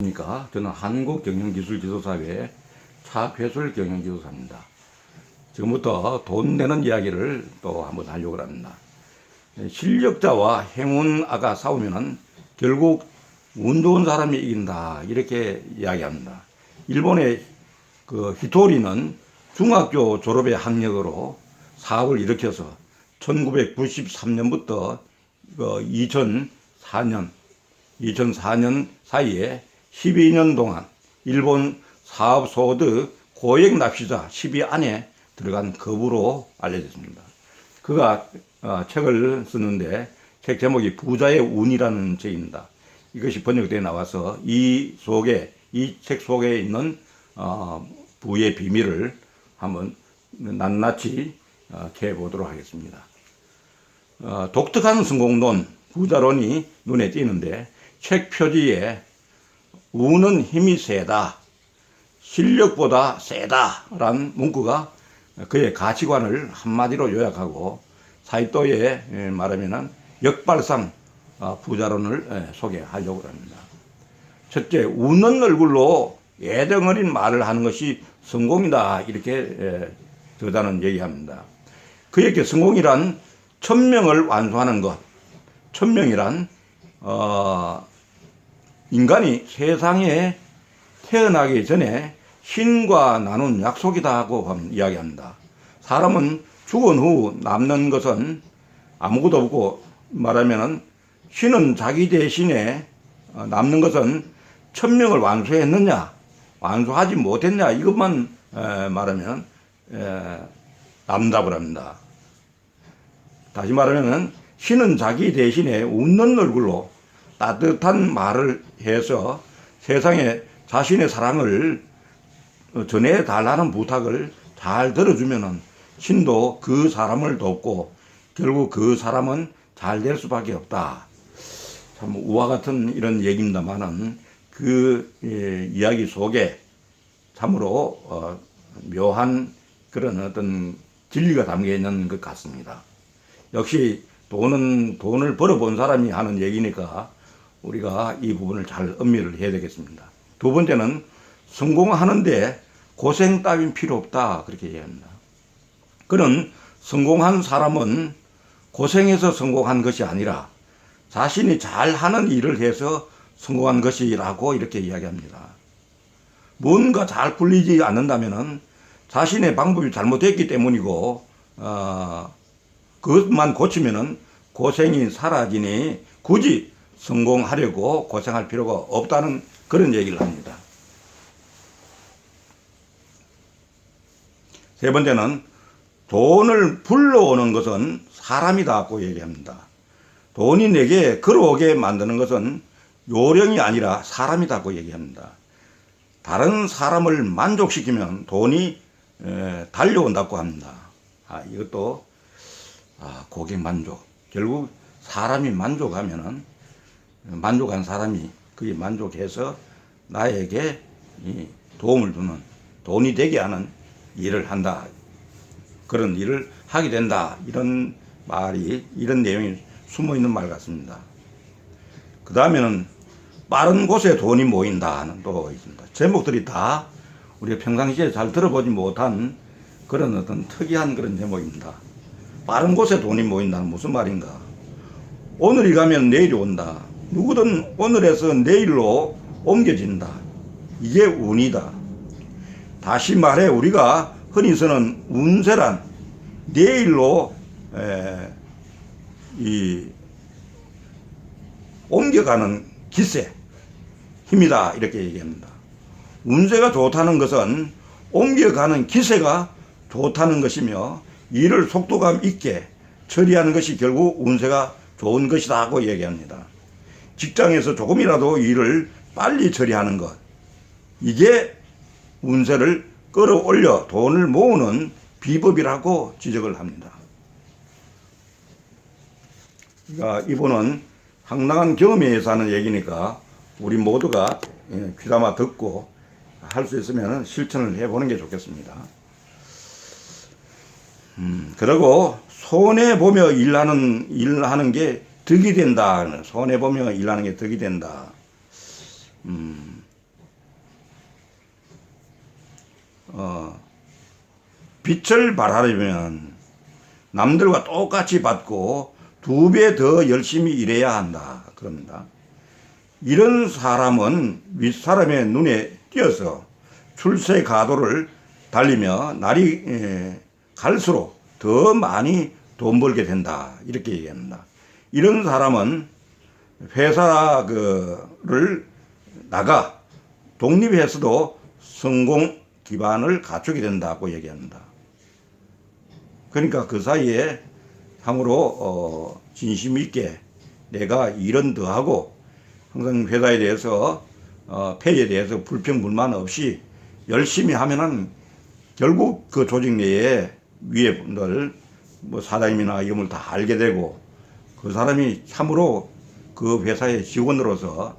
그러니까 저는 한국경영기술지도사회 차회술 경영지도사입니다. 지금부터 돈 내는 이야기를 또 한번 하려고 합니다. 실력자와 행운아가 싸우면은 결국 운 좋은 사람이 이긴다, 이렇게 이야기합니다. 일본의 그 히토리는 중학교 졸업의 학력으로 사업을 일으켜서 1993년부터 2004년 사이에 12년 동안 일본 사업 소득 고액 납시자 10위 안에 들어간 거부로 알려졌습니다. 그가 책을 쓰는데 책 제목이 부자의 운이라는 책입니다. 이것이 번역되어 나와서 이 책 속에 있는 부의 비밀을 한번 낱낱이 캐보도록 하겠습니다. 독특한 성공론, 부자론이 눈에 띄는데 책 표지에 운은 힘이 세다, 실력보다 세다라는 문구가 그의 가치관을 한마디로 요약하고 사이토에 말하면 역발상 부자론을 소개하려고 합니다. 첫째, 웃는 얼굴로 애정어린 말을 하는 것이 성공이다, 이렇게 저자는 얘기합니다. 그에게 성공이란 1000명을 완수하는 것, 1000명이란 인간이 세상에 태어나기 전에 신과 나눈 약속이다 하고 이야기합니다. 사람은 죽은 후 남는 것은 아무것도 없고, 말하면 신은 자기 대신에 남는 것은 1000명을 완수했느냐, 완수하지 못했냐, 이것만 말하면 남답을 합니다. 다시 말하면 신은 자기 대신에 웃는 얼굴로 따뜻한 말을 해서 세상에 자신의 사랑을 전해달라는 부탁을 잘 들어주면은 신도 그 사람을 돕고 결국 그 사람은 잘 될 수밖에 없다. 참 우화 같은 이런 얘기입니다만은 그 이야기 속에 참으로 묘한 그런 어떤 진리가 담겨 있는 것 같습니다. 역시 돈을 벌어본 사람이 하는 얘기니까 우리가 이 부분을 잘 음미를 해야 되겠습니다. 두 번째는 성공하는데 고생 따윈 필요 없다, 그렇게 얘기합니다. 그는 성공한 사람은 고생해서 성공한 것이 아니라 자신이 잘하는 일을 해서 성공한 것이라고 이렇게 이야기합니다. 뭔가 잘 풀리지 않는다면은 자신의 방법이 잘못됐기 때문이고 그것만 고치면은 고생이 사라지니 굳이 성공하려고 고생할 필요가 없다는 그런 얘기를 합니다. 세 번째는 돈을 불러오는 것은 사람이다고 얘기합니다. 돈이 내게 걸어오게 만드는 것은 요령이 아니라 사람이다고 얘기합니다. 다른 사람을 만족시키면 돈이 달려온다고 합니다. 이것도 고객 만족. 결국 사람이 만족하면은 만족한 사람이 그에 만족해서 나에게 도움을 주는, 돈이 되게 하는 일을 한다, 그런 일을 하게 된다, 이런 말이, 이런 내용이 숨어 있는 말 같습니다. 그 다음에는 빠른 곳에 돈이 모인다는 또 있습니다. 제목들이 다 우리가 평상시에 잘 들어보지 못한 그런 어떤 특이한 그런 제목입니다. 빠른 곳에 돈이 모인다는 무슨 말인가? 오늘이 가면 내일이 온다. 누구든 오늘에서 내일로 옮겨진다. 이게 운이다. 다시 말해 우리가 흔히 쓰는 운세란 내일로 옮겨가는 기세, 힘이다, 이렇게 얘기합니다. 운세가 좋다는 것은 옮겨가는 기세가 좋다는 것이며 일을 속도감 있게 처리하는 것이 결국 운세가 좋은 것이다 하고 얘기합니다. 직장에서 조금이라도 일을 빨리 처리하는 것, 이게 운세를 끌어올려 돈을 모으는 비법이라고 지적을 합니다. 그러니까 이분은 황당한 경험에 의해서 하는 얘기니까 우리 모두가 귀담아 듣고 할 수 있으면 실천을 해보는 게 좋겠습니다. 그리고 손해보며 일하는 게 득이 된다. 손해보며 일하는 게 득이 된다. 빛을 발하려면 남들과 똑같이 받고 2배 더 열심히 일해야 한다. 그럽니다. 이런 사람은 윗사람의 눈에 띄어서 출세 가도를 달리며 날이 갈수록 더 많이 돈 벌게 된다. 이렇게 얘기합니다. 이런 사람은 회사를 나가 독립해서도 성공 기반을 갖추게 된다고 얘기합니다. 그러니까 그 사이에 참으로 진심 있게 내가 일은 더 하고 항상 회사에 대해서 폐에 대해서 불평 불만 없이 열심히 하면은 결국 그 조직 내에 위에 분들 뭐 사장님이나 이름을 다 알게 되고 그 사람이 참으로 그 회사의 직원으로서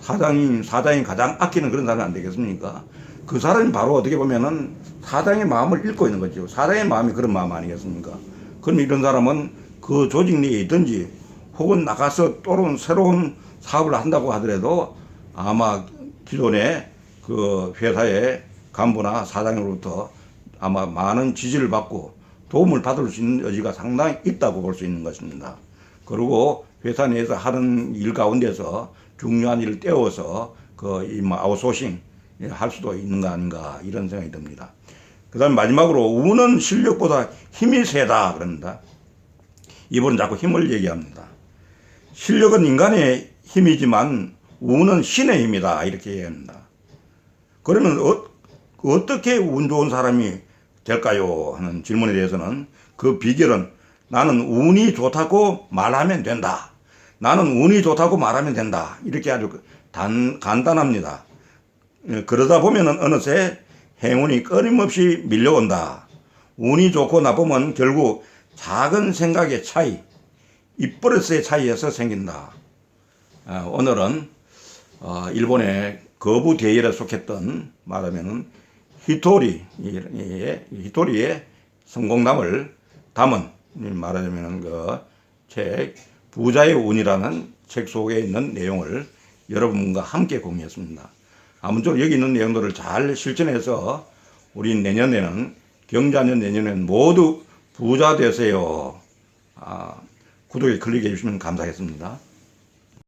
사장이 가장 아끼는 그런 사람이 안 되겠습니까? 그 사람이 바로 어떻게 보면은 사장의 마음을 읽고 있는 거죠. 사장의 마음이 그런 마음 아니겠습니까? 그럼 이런 사람은 그 조직 내에 있든지 혹은 나가서 또 새로운 사업을 한다고 하더라도 아마 기존의 그 회사의 간부나 사장으로부터 아마 많은 지지를 받고 도움을 받을 수 있는 여지가 상당히 있다고 볼 수 있는 것입니다. 그리고 회사 내에서 하는 일 가운데서 중요한 일을 떼어서 그 아웃소싱 할 수도 있는 거 아닌가 이런 생각이 듭니다. 그 다음에 마지막으로 운은 실력보다 힘이 세다 그럽니다. 이분은 자꾸 힘을 얘기합니다. 실력은 인간의 힘이지만 운은 신의 힘이다 이렇게 얘기합니다. 그러면 어떻게 운 좋은 사람이 될까요? 하는 질문에 대해서는 그 비결은 나는 운이 좋다고 말하면 된다. 나는 운이 좋다고 말하면 된다. 이렇게 아주 간단합니다. 그러다 보면은 어느새 행운이 끊임없이 밀려온다. 운이 좋고 나쁘면 결국 작은 생각의 차이, 입버릇의 차이에서 생긴다. 오늘은 일본의 거부 대열에 속했던 말하면은 히토리의 성공담을 담은 말하자면은 그 책 부자의 운이라는 책 속에 있는 내용을 여러분과 함께 공유했습니다. 아무쪼록 여기 있는 내용들을 잘 실천해서 우리 내년에는 경자년 내년에는 모두 부자 되세요. 구독에 클릭해 주시면 감사하겠습니다.